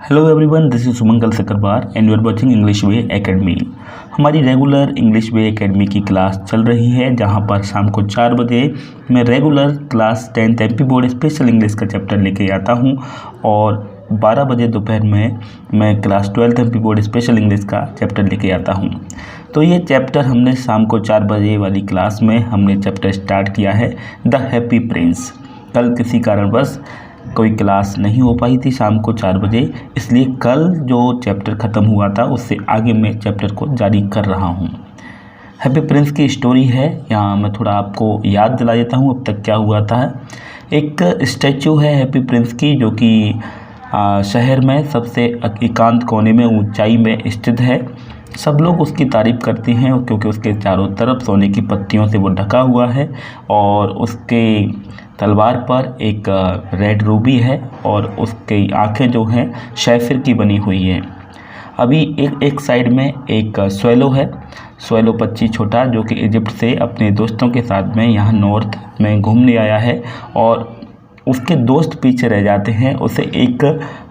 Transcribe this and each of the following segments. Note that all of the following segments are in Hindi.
Hello everyone, this is Sumangal Sakarwar and you are watching English way academy. हमारी रेगुलर इंग्लिश वे एकेडमी की क्लास चल रही है, जहां पर शाम को 4 बजे मैं regular class 10th MP board special English का चैप्टर लेके आता हूं और 12 बजे दोपहर में मैं class 12th MP board special English का चैप्टर लेके आता हूं। तो ये चैप्टर हमने शाम को 4 बजे वाली क्लास में हमने चैप्टर स्टार्ट किया है, द हैप्पी प्रिंस। कल किसी कारणवश कोई क्लास नहीं हो पाई थी शाम को 4 बजे, इसलिए कल जो चैप्टर ख़त्म हुआ था उससे आगे मैं चैप्टर को जारी कर रहा हूँ। हैप्पी प्रिंस की स्टोरी है, यहाँ मैं थोड़ा आपको याद दिला देता हूँ अब तक क्या हुआ था। एक स्टैचू है हैप्पी प्रिंस की, जो कि शहर में सबसे एकांत कोने में ऊंचाई में स्थित है। सब लोग उसकी तारीफ़ करते हैं क्योंकि उसके चारों तरफ सोने की पत्तियों से वो ढका हुआ है और उसके तलवार पर एक रेड रूबी है और उसकी आंखें जो हैं शैफिर की बनी हुई हैं। अभी एक साइड में एक स्वेलो है, स्वेलो पक्षी छोटा, जो कि इजिप्ट से अपने दोस्तों के साथ में यहाँ नॉर्थ में घूमने आया है और उसके दोस्त पीछे रह जाते हैं। उसे एक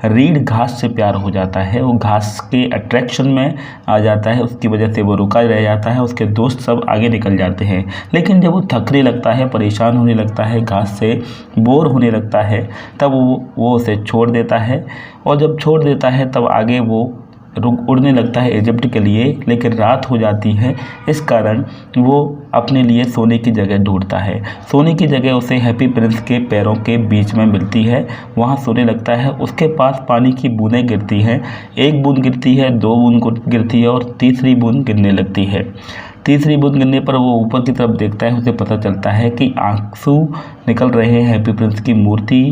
रीढ़ घास से प्यार हो जाता है, वो घास के अट्रैक्शन में आ जाता है, उसकी वजह से वो रुका रह जाता है। उसके दोस्त सब आगे निकल जाते हैं, लेकिन जब वो थकने लगता है, परेशान होने लगता है, घास से बोर होने लगता है, तब वो उसे छोड़ देता है और जब छोड़ देता है तब आगे वो उड़ने लगता है इजिप्ट के लिए। लेकिन रात हो जाती है, इस कारण वो अपने लिए सोने की जगह ढूंढता है। सोने की जगह उसे हैप्पी प्रिंस के पैरों के बीच में मिलती है, वहाँ सोने लगता है। उसके पास पानी की बूंदें गिरती हैं, 1 बूंद गिरती है, 2 बूंद गिरती है और तीसरी बूंद गिरने लगती है। तीसरी बूंद गिरने पर वो ऊपर की तरफ देखता है, उसे पता चलता है कि आंसू निकल रहे हैं। हैप्पी प्रिंस की मूर्ति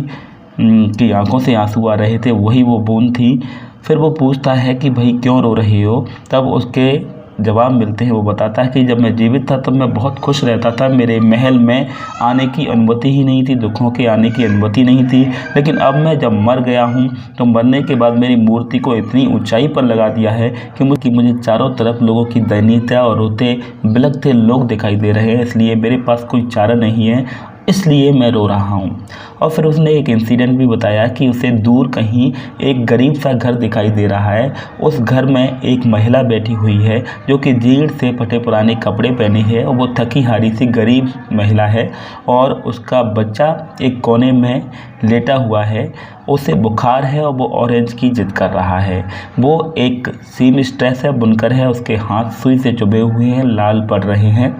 की आंखों से आंसू आ रहे थे, वही वो बूंद थी। फिर वो पूछता है कि भाई क्यों रो रही हो? तब उसके जवाब मिलते हैं। वो बताता है कि जब मैं जीवित था तब मैं बहुत खुश रहता था, मेरे महल में आने की अनुमति ही नहीं थी, दुखों के आने की अनुमति नहीं थी। लेकिन अब मैं जब मर गया हूँ तो मरने के बाद मेरी मूर्ति को इतनी ऊंचाई पर लगा दिया है कि मुझे चारों तरफ लोगों की दयनीयता और रोते बिलखते लोग दिखाई दे रहे हैं, इसलिए मेरे पास कोई चारा नहीं है, इसलिए मैं रो रहा हूँ। और फिर उसने एक इंसिडेंट भी बताया कि उसे दूर कहीं एक गरीब सा घर दिखाई दे रहा है। उस घर में एक महिला बैठी हुई है जो कि जीर्ण से फटे पुराने कपड़े पहने है और वो थकी हारी सी गरीब महिला है और उसका बच्चा एक कोने में लेटा हुआ है। उसे बुखार है और वो ऑरेंज की जिद कर रहा है। वो एक सीम स्ट्रेस है, बुनकर है, उसके हाथ सुई से चुभे हुए हैं, लाल पड़ रहे हैं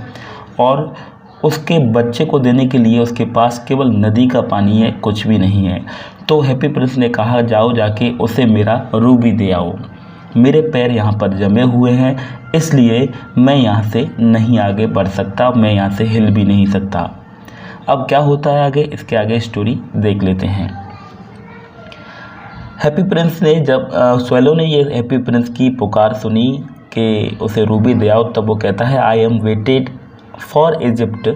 और उसके बच्चे को देने के लिए उसके पास केवल नदी का पानी है, कुछ भी नहीं है। तो हैप्पी प्रिंस ने कहा, जाओ जाके उसे मेरा रूबी दे आओ, मेरे पैर यहाँ पर जमे हुए हैं, इसलिए मैं यहाँ से नहीं आगे बढ़ सकता, मैं यहाँ से हिल भी नहीं सकता। अब क्या होता है आगे, इसके आगे स्टोरी देख लेते हैं। हैप्पी प्रिंस ने जब स्वेलो ने ये हैप्पी प्रिंस की पुकार सुनी कि उसे रूबी दे आओ, तब वो कहता है, I am waited for Egypt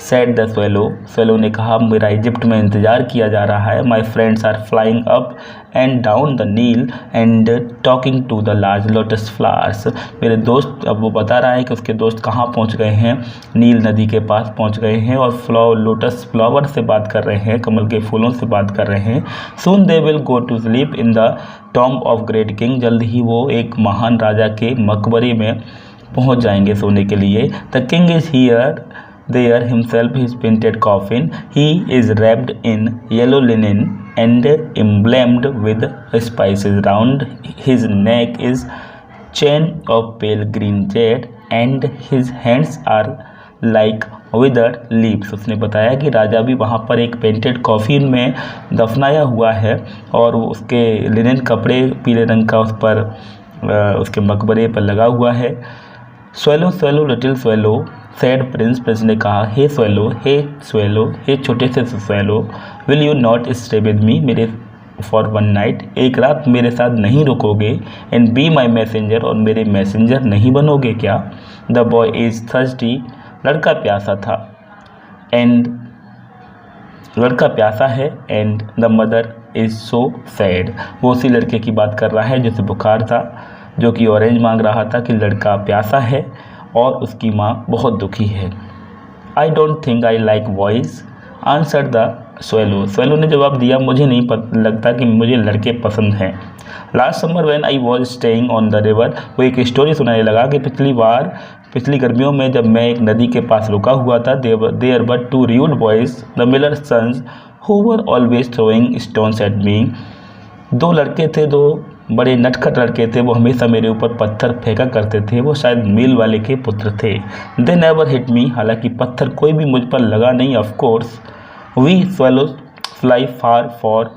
said the swallow. Swallow ने कहा, मेरा इजिप्ट में इंतज़ार किया जा रहा है। My friends are flying up and down the Nile and talking to the large lotus flowers. मेरे दोस्त, अब वो बता रहा है कि उसके दोस्त कहाँ पहुँच गए हैं, नील नदी के पास पहुँच गए हैं और लोटस फ्लावर से बात कर रहे हैं, कमल के फूलों से बात कर रहे हैं। Soon they will go to sleep in the tomb of great king. जल्द ही वो एक महान राजा के मकबरे में पहुंच जाएंगे सोने के लिए। The king is here there himself his painted coffin, he is wrapped in yellow linen and embalmed with spices, round his neck is chain of pale green jade and his hands are like withered leaves. उसने बताया कि राजा भी वहाँ पर एक पेंटेड कॉफिन में दफनाया हुआ है और उसके लिनेन कपड़े पीले रंग का उस पर उसके मकबरे पर लगा हुआ है। Swallow swallow little swallow sad Prince. Prince ने कहा, हे स्वेलो, हे छोटे से swallow, will you not stay with me, मेरे फॉर वन नाइट, एक रात मेरे साथ नहीं रुकोगे, एंड बी माई मैसेंजर, और मेरे मैसेंजर नहीं बनोगे क्या? द बॉय इज थर्स्टी, लड़का प्यासा था, लड़का प्यासा है, and the mother is so sad. वो उसी लड़के की बात कर रहा है जिसे बुखार था, जो कि ऑरेंज मांग रहा था कि लड़का प्यासा है और उसकी माँ बहुत दुखी है। I don't think I like voice answer the swallow ने जवाब दिया, मुझे नहीं लगता कि मुझे लड़के पसंद हैं। Last summer when I was staying on the river, वो एक स्टोरी सुनाने लगा कि पिछली गर्मियों में जब मैं एक नदी के पास रुका हुआ था, there were two rude boys the miller sons who were always throwing stones at me. दो लड़के थे, दो बड़े नटखट लड़के थे, वो हमेशा मेरे ऊपर पत्थर फेंका करते थे। वो शायद मिल वाले के पुत्र थे। दे नेवर हिट मी, हालांकि पत्थर कोई भी मुझ पर लगा नहीं। Of course we swallows fly far for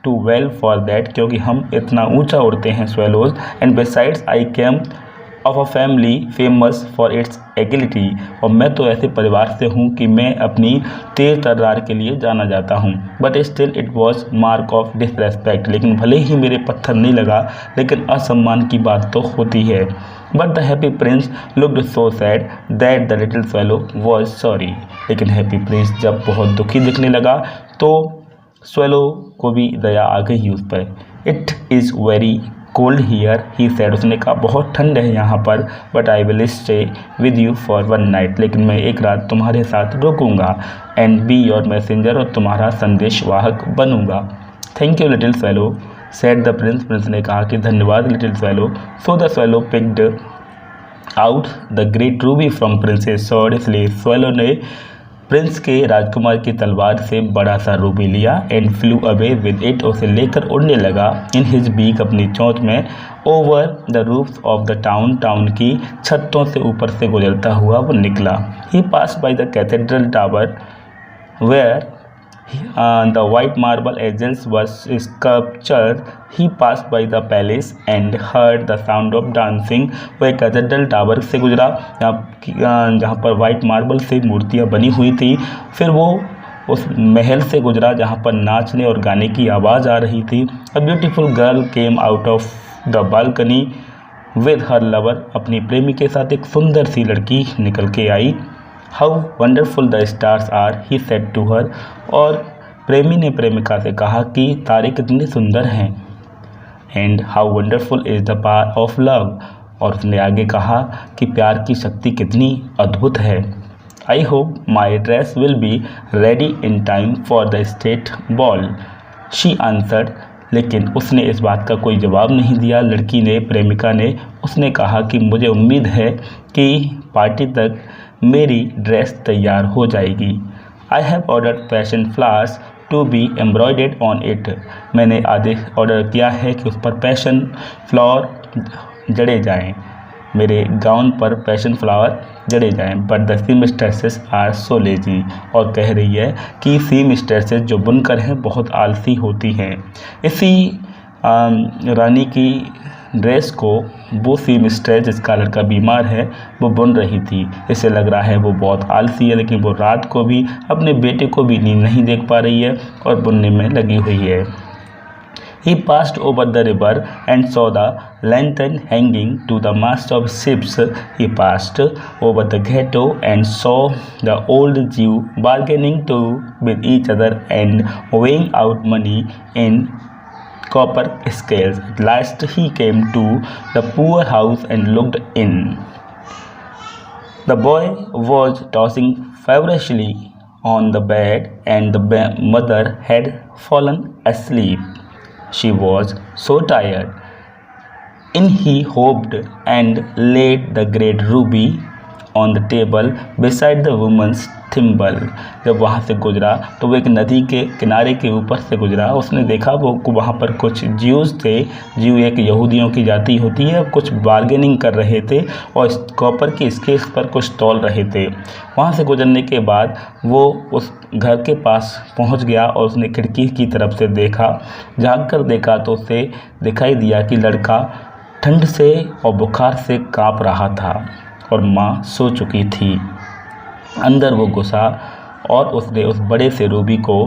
too well for that, क्योंकि हम इतना ऊंचा उड़ते हैं स्वेलोज। And besides I came of a family famous for its agility, और मैं तो ऐसे परिवार से हूँ कि मैं अपनी तेज तर्रार के लिए जाना जाता हूँ। But still it was mark of disrespect, लेकिन भले ही मेरे पत्थर नहीं लगा, लेकिन असम्मान की बात तो होती है। But the happy Prince looked so sad that the little swallow was sorry, लेकिन हैप्पी प्रिंस जब बहुत दुखी दिखने लगा तो स्वेलो को भी दया आ गई उस पर। It is very cold here he said, उसने कहा बहुत ठंड है यहाँ पर। But I will stay with you for one night, लेकिन मैं एक रात तुम्हारे साथ रुकूंगा। एंड बी योर मैसेंजर, और तुम्हारा संदेशवाहक बनूंगा। Thank you little swallow said the prince, prince ने कहा कि धन्यवाद little swallow. So the swallow picked out the great Ruby from princess sword, इसलिए स्वेलो ने प्रिंस के राजकुमार की तलवार से बड़ा सा रूबी लिया। And flew away with it, उसे लेकर उड़ने लगा। इन हिज बीक, अपनी चोंच में। Over the roofs of the town, town की छतों से ऊपर से गुजरता हुआ वो निकला। He passed by the cathedral tower where the white marble edges was sculptured. He passed by the palace and heard the sound of dancing. वो एक कैथेड्रल टावर से गुजरा जहाँ पर वाइट मार्बल से मूर्तियाँ बनी हुई थी। फिर वो उस महल से गुजरा जहाँ पर नाचने और गाने की आवाज़ आ रही थी। A beautiful girl came out of the balcony with her lover, अपनी प्रेमी के साथ एक सुंदर सी लड़की निकल के आई। How wonderful the stars are, he said to her, और प्रेमी ने प्रेमिका से कहा कि तारे कितने सुंदर हैं। And how wonderful is the power of love, और उसने आगे कहा कि प्यार की शक्ति कितनी अद्भुत है। I hope my dress will be ready in time for the state ball, she answered, लेकिन उसने इस बात का कोई जवाब नहीं दिया। लड़की ने, प्रेमिका ने, उसने कहा कि मुझे उम्मीद है कि पार्टी तक मेरी ड्रेस तैयार हो जाएगी। I have order passion flowers to be embroidered on it, मैंने आदेश ऑर्डर किया है कि उस पर पैशन फ्लावर जड़े जाएं, मेरे गाउन पर पैशन फ्लावर जड़े जाएं। But the seamstresses are so lazy, और कह रही है कि सीमस्ट्रेसेस जो बुनकर हैं बहुत आलसी होती हैं। इसी रानी की ड्रेस को वो सीमस्ट्रेस जिसका लड़का बीमार है वो बुन रही थी। इसे लग रहा है वो बहुत आलसी है, लेकिन वो रात को भी अपने बेटे को भी नींद नहीं देख पा रही है और बुनने में लगी हुई है। He passed over the river and saw the lantern hanging to the mast of ships. He passed over the ghetto and saw the old Jew bargaining with each other and weighing out money in copper scales. At last he came to the poor house and looked in. The boy was tossing feverishly on the bed and the mother had fallen asleep. She was so tired. In he hopped and laid the great ruby on the table beside the woman's thimble. जब वहाँ से गुजरा तो वो एक नदी के किनारे के ऊपर से गुजरा। उसने देखा वो वहाँ पर कुछ ज्यूज़ थे। ज्यू एक यहूदियों की जाति होती है। कुछ बार्गेनिंग कर रहे थे और कॉपर की स्केल्स पर कुछ तौल रहे थे। वहाँ से गुजरने के बाद वो उस घर के पास पहुँच गया और उसने खिड़की की तरफ से देखा। झाँक कर देखा तो उसे दिखाई दिया कि लड़का ठंड से और बुखार से काँप रहा था और माँ सो चुकी थी। अंदर वो घुसा और उसने उस बड़े से रूबी को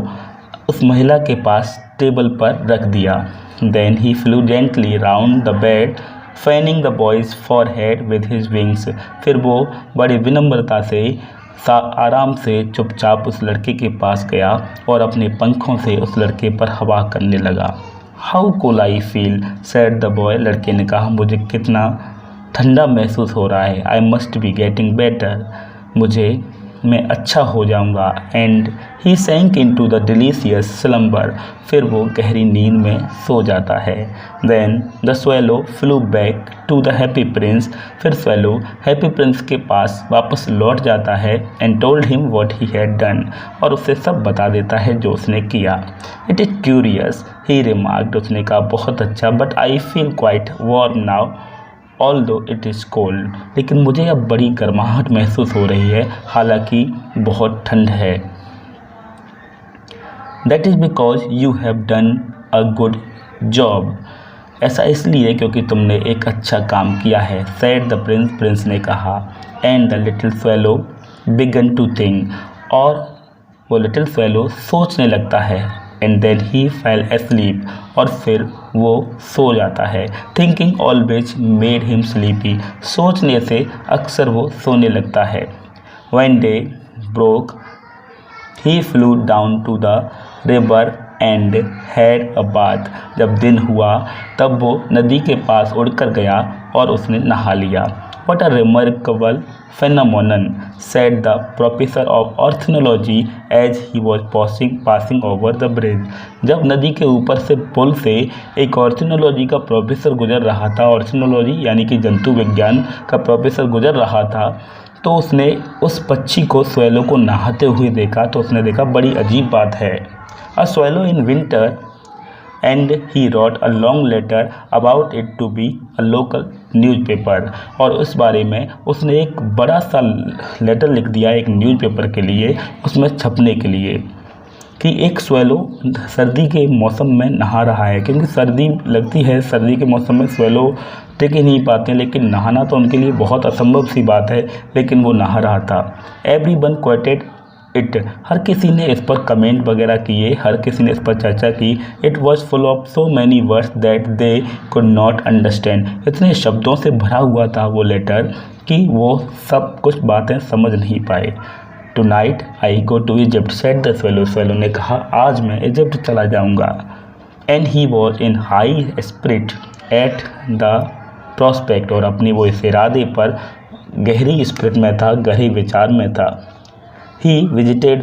उस महिला के पास टेबल पर रख दिया। Then he flew gently round the bed fanning the boy's forehead with his wings. फिर वो बड़ी विनम्रता से आराम से चुपचाप उस लड़के के पास गया और अपने पंखों से उस लड़के पर हवा करने लगा। How cool I feel said the boy, लड़के ने कहा मुझे कितना ठंडा महसूस हो रहा है। I must be getting better, मुझे मैं अच्छा हो जाऊंगा। And he sank into the delicious slumber, फिर वो गहरी नींद में सो जाता है। Then the swallow flew back to the happy prince, फिर स्वेलो हैप्पी प्रिंस के पास वापस लौट जाता है। And told him what he had done, और उसे सब बता देता है जो उसने किया। It is curious he remarked, उसने कहा बहुत अच्छा, but I feel quite warm now although it is cold, लेकिन मुझे अब बड़ी गर्माहट महसूस हो रही है, हालांकि बहुत ठंड है। That is because you have done a good job, ऐसा इसलिए क्योंकि तुमने एक अच्छा काम किया है, सेड द प्रिंस, प्रिंस ने कहा। And the little swallow began to think, और वो लिटिल स्वेलो सोचने लगता है। And then he fell asleep, और फिर वो सो जाता है। Thinking always made him sleepy, सोचने से अक्सर वो सोने लगता है। When day broke he flew down to the river and had a bath, जब दिन हुआ तब वो नदी के पास उड़कर गया और उसने नहा लिया। What a remarkable phenomenon, said the professor of ornithology as he was passing over the bridge. जब नदी के ऊपर से पुल से एक ऑर्थिनोलॉजी का प्रोफेसर गुजर रहा था, ऑर्थिनोलॉजी यानी कि जंतु विज्ञान का प्रोफेसर गुजर रहा था, तो उसने उस पक्षी को, स्वेलो को नहाते हुए देखा। तो उसने देखा बड़ी अजीब बात है। A swallow in winter and he wrote a long letter about it to be a local newspaper, और उस बारे में उसने एक बड़ा सा लेटर लिख दिया एक न्यूज़पेपर के लिए, उसमें छपने के लिए, कि एक स्वेलो सर्दी के मौसम में नहा रहा है। क्योंकि सर्दी लगती है, सर्दी के मौसम में स्वेलो टिक ही नहीं पाते, लेकिन नहाना तो उनके लिए बहुत असंभव सी बात है, लेकिन वो नहा रहा था। एवरी वन क्वेटेड इट, हर किसी ने इस पर कमेंट वगैरह किए, हर किसी ने इस पर चर्चा की। It was full of so many words that they could not understand, इतने शब्दों से भरा हुआ था वो लेटर कि वो सब कुछ बातें समझ नहीं पाए। Tonight I go to Egypt, said the swallow, swallow ने कहा आज मैं इजिप्ट चला जाऊँगा। And he was in high spirit at the prospect, और अपनी वो इस इरादे पर गहरी स्पिरिट में था, गहरी विचार में था। He visited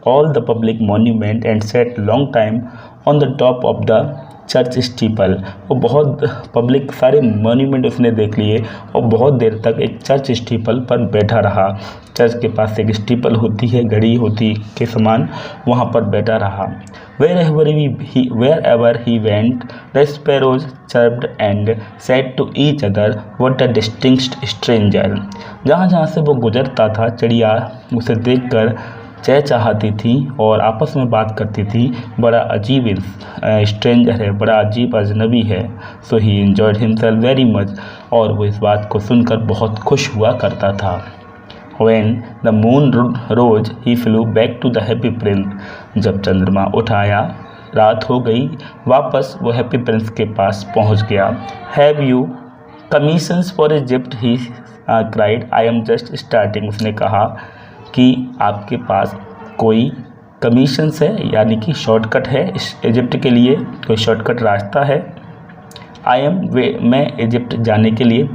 all the public monument and sat long time on the top of the church steeple, वो बहुत पब्लिक सारे मॉन्यूमेंट उसने देख लिए और बहुत देर तक एक चर्च स्टीपल पर बैठा रहा। चर्च के पास एक स्टीपल होती है, घड़ी होती के समान, वहाँ पर बैठा रहा। wherever he went the sparrows chirped and said to each other what a distinct stranger, जहाँ जहाँ से वो गुजरता था चिड़िया उसे देखकर चहचहाती थी और आपस में बात करती थी, बड़ा अजीब स्ट्रेंजर है, बड़ा अजीब अजनबी है। So he enjoyed himself very much, और वो इस बात को सुनकर बहुत खुश हुआ करता था। When the moon rose he flew back to the happy prince, जब चंद्रमा उठ आया, रात हो गई, वापस वो हैप्पी प्रिंस के पास पहुंच गया। Have you commissions for Egypt, he cried, I am just starting, उसने कहा कि आपके पास कोई कमीशंस है, यानी कि शॉर्टकट है इजिप्ट के लिए, कोई शॉर्टकट रास्ता है। मैं इजिप्ट जाने के लिए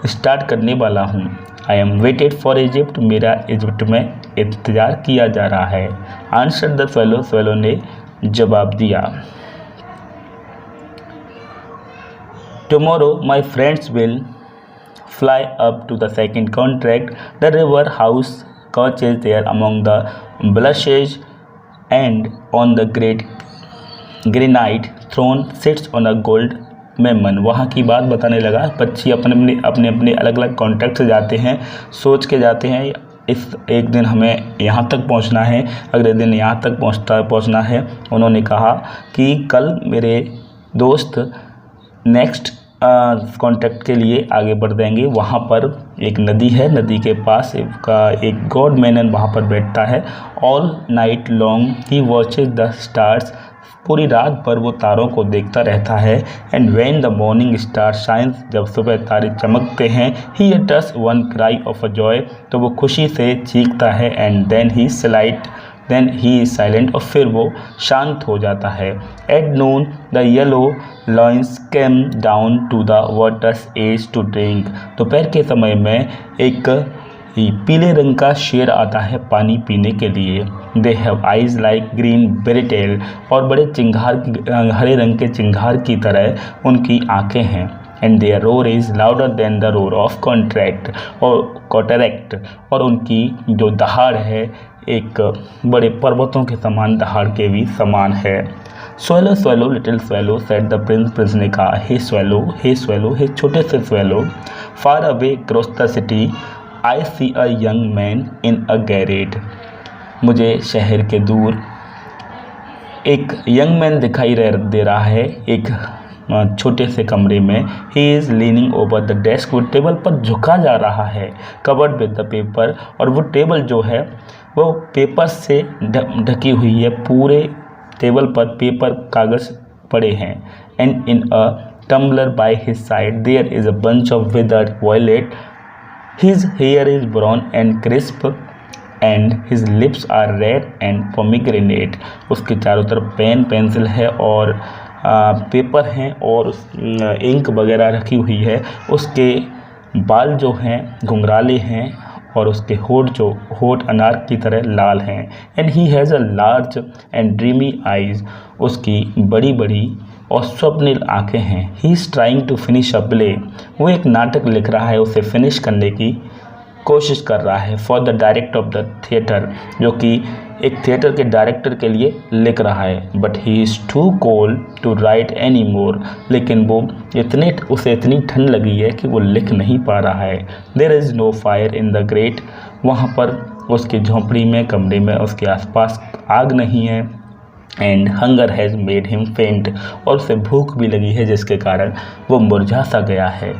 स्टार्ट करने वाला हूँ। I am waited for Egypt, मेरा इजिप्ट में इंतज़ार किया जा रहा है। आंसर द स्वेलो, स्वेलो ने जवाब दिया। Tomorrow my friends will fly up to the second contract. The river house couches there among the blushes, and on the great granite throne sits on a gold Memon. वहाँ की बात बताने लगा। पक्षी अपने अपने अलग अलग कॉन्ट्रैक्ट से जाते हैं, सोच के जाते हैं इस एक दिन हमें यहाँ तक पहुँचना है, अगले दिन यहाँ तक पहुँचना है। उन्होंने कहा कि कल मेरे दोस्त नेक्स्ट कॉन्ट्रैक्ट के लिए आगे बढ़ जाएंगे। वहाँ पर एक नदी है, नदी के पास एक गॉड मैनन वहाँ पर बैठता है। All night long he watches the stars, पूरी रात भर वो तारों को देखता रहता है। And when the morning star shines, जब सुबह तारे चमकते हैं, he utters one cry of a joy, तो वो खुशी से चीखता है। And then he is silent, और फिर वो शांत हो जाता है। At noon the yellow lions came down to the water's edge to drink, दोपहर के समय में एक पीले रंग का शेर आता है पानी पीने के लिए। They have eyes like green beryl, और बड़े चिंगार हरे रंग के चिंगार की तरह उनकी आंखें हैं। And their roar is louder than the roar of cataract, और उनकी जो दहाड़ है एक बड़े पर्वतों के समान दहाड़ के भी समान है। Swallow swallow little swallow said the prince, prince ने कहा हे स्वेलो हे छोटे से swallow, far away cross the city I see a young man in a garret, मुझे शहर के दूर एक यंग मैन दिखाई दे रहा है एक छोटे से कमरे में। He is leaning over the desk, वो टेबल पर झुका जा रहा है। कवर्ड विद द पेपर, और वो टेबल जो है वो पेपर से ढकी हुई है, पूरे टेबल पर पेपर कागज़ पड़े हैं। And in a tumbler by his side there is a bunch of withered violet, his hair is brown and crisp and his lips are red and pomegranate, उसके चारों तरफ पेन पेंसिल है और पेपर हैं और इंक वगैरह रखी हुई है। उसके बाल जो हैं घुंघराले हैं और उसके होठ अनार की तरह लाल हैं। And he has a large and dreamy eyes, उसकी बड़ी बड़ी और स्वप्निल आँखें हैं। He is trying to finish a play, वो एक नाटक लिख रहा है, उसे फिनिश करने की कोशिश कर रहा है। For the director of the theatre, जो कि एक थिएटर के डायरेक्टर के लिए लिख रहा है। But he is too cold to write any more, लेकिन वो उसे इतनी ठंड लगी है कि वो लिख नहीं पा रहा है। There is no fire in the grate, वहाँ पर उसकी झोंपड़ी में कमरे में उसके आसपास आग नहीं है। And hunger has made him फेंट, और उसे भूख भी लगी है जिसके कारण वो मुरझा सा गया है।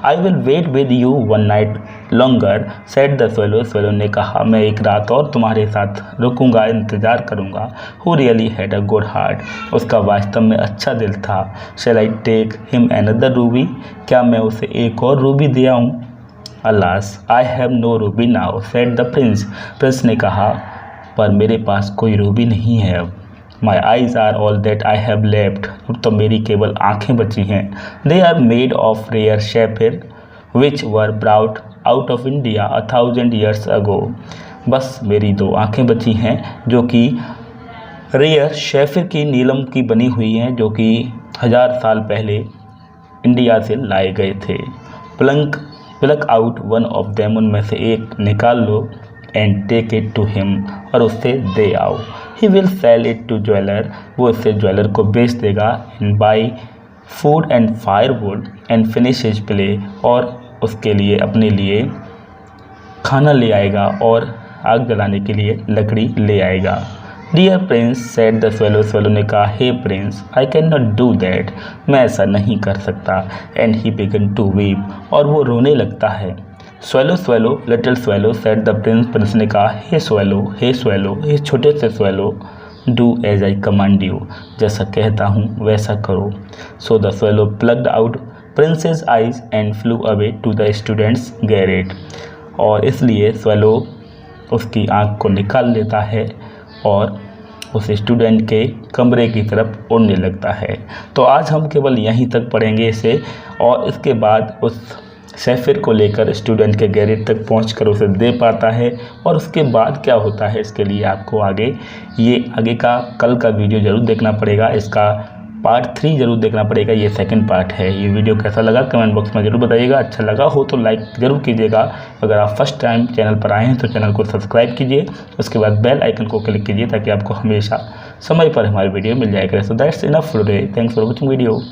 I will wait with you one night longer said the swallow, swallow ने कहा मैं एक रात और तुम्हारे साथ रुकूंगा, इंतज़ार करूंगा। Who really had a good heart, उसका वास्तव में अच्छा दिल था। Shall I take him another ruby, क्या मैं उसे एक और रूबी दे आऊँ? Alas I have no ruby now said the prince, prince ने कहा पर मेरे पास कोई रूबी नहीं है अब। My eyes are all that I have left, अब तो मेरी केवल आँखें बची हैं। They are made of rare sapphire which were brought out of India 1000 years ago, बस मेरी दो आँखें बची हैं जो कि रेयर शेफिर की नीलम की बनी हुई हैं, जो कि 1000 साल पहले इंडिया से लाए गए थे। Pluck out one of them, उनमें से एक निकाल लो। And take it to him, और उससे दे आओ। He will sell it to jeweller, वो इससे ज्वेलर को बेच देगा। And buy food and firewood and finish his play, और उसके लिए अपने लिए खाना ले आएगा और आग जलाने के लिए लकड़ी ले आएगा। Dear prince said the swallow, swallow ने कहा हे prince I can not do that, मैं ऐसा नहीं कर सकता। And he began to weep, और वो रोने लगता है। Swallow swallow little swallow said the prince, prince ने कहा हे स्वेलो हे छोटे से swallow, do as I command you, जैसा कहता हूँ वैसा करो। So the swallow plugged out prince's eyes and flew away to the students Garrett, और इसलिए स्वेलो उसकी आँख को निकाल लेता है और उस स्टूडेंट के कमरे की तरफ उड़ने लगता है। तो आज हम केवल यहीं तक पढ़ेंगे इसे, और इसके बाद उस शेफिर को लेकर स्टूडेंट के गैरेज तक पहुंचकर उसे दे पाता है। और उसके बाद क्या होता है इसके लिए आपको आगे का कल का वीडियो ज़रूर देखना पड़ेगा, इसका पार्ट 3 ज़रूर देखना पड़ेगा। ये सेकंड पार्ट है। ये वीडियो कैसा लगा कमेंट बॉक्स में ज़रूर बताइएगा। अच्छा लगा हो तो लाइक ज़रूर कीजिएगा। अगर आप फर्स्ट टाइम चैनल पर आए हैं तो चैनल को सब्सक्राइब कीजिए, उसके बाद बेल आइकन को क्लिक कीजिए ताकि आपको हमेशा समय पर हमारी वीडियो मिल जाएगा। So that's enough for today, thanks for watching video.